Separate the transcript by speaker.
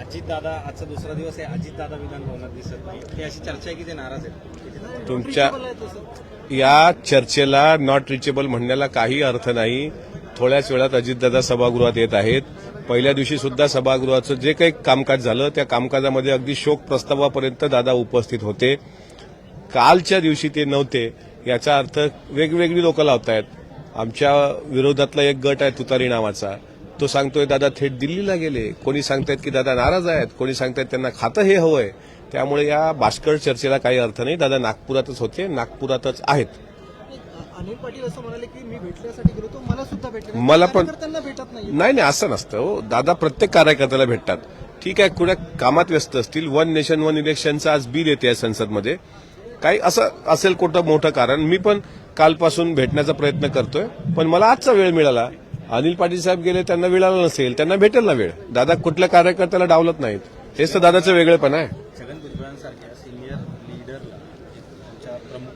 Speaker 1: अजितदादा आजचा दुसरा दिवस आहे, अजितदादा विधान भवनात दिसत नाही, ही अशी चर्चा आहे की ते नाराज आहेत.
Speaker 2: तुमच्या या चर्चेला नॉट रिचेबल म्हणण्याला काही अर्थ नाही. थोड्याच वेळात अजितदादा सभागृहात येत आहेत. पहिल्या दिवशी सुद्धा सभागृहाचं जे काही कामकाज झालं त्या कामकाजामध्ये अगदी शोक प्रस्तावापर्यंत दादा उपस्थित होते. कालच्या दिवशी ते नव्हते याचा अर्थ वेगवेगळी लोक लावतायत. आमच्या विरोधातला एक गट आहे तुतारी नावाचा, तो सांगतोय दादा थेट दिल्लीला गेले. कोणी सांगतायत की दादा नाराज आहेत, कोणी सांगतायत त्यांना खातं हे हवंय. त्यामुळे या बाष्कळ चर्चेला काही अर्थ नाही. दादा नागपुरातच होते, नागपुरातच आहेत.
Speaker 3: अनिल पाटील असं म्हणाले की मी भेटण्यासाठी गेलो तो मला सुद्धा भेटले,
Speaker 2: मला पण
Speaker 3: त्यांना भेटत नाही.
Speaker 2: नाही असं नसतं हो. दादा प्रत्येक कार्यकर्त्याला भेटतात. ठीक आहे, कुणा कामात व्यस्त असतील. वन नेशन वन इलेक्शनचं आज बिल येते संसदमध्ये. काही असं असेल कुठं मोठं कारण. मी पण कालपासून भेटण्याचा प्रयत्न करतोय, पण मला आजचा वेळ मिळाला. अनिल पाटील साहेब गेले, त्यांना मिळाला नसेल, त्यांना भेटेल ना वेळ. दादा कुठल्या कार्यकर्त्याला डावलत नाहीत. हेच तर दादाचं वेगळेपण आहे.
Speaker 1: छगन भुजबळांसारख्या सिनियर लीडरला तुमच्या प्रमुख